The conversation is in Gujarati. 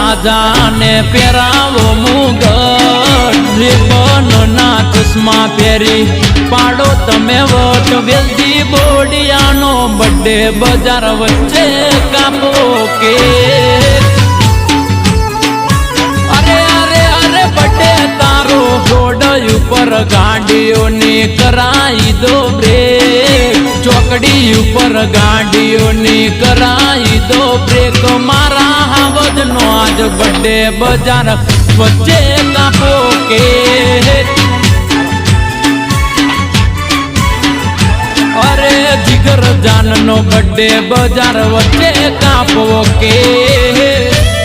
રાજાને પહેરાવો મુગટ રિબન ના ચશ્મા પહેરી પાડો તમે વટ વેલજી બોડિયાનો બર્થડે બજાર વચ્ચે કાપો કે રોડ ઉપર ગાડીઓની કરાઈ દો બ્રેક ચોકડી ઉપર ગાડીઓની કરાઈ દો બ્રેક મારા હાવજનો આજ બર્થડે બજાર વચ્ચે કાપો કે અરે જીગર જાનનો બર્થડે બજાર વચ્ચે કાપો કે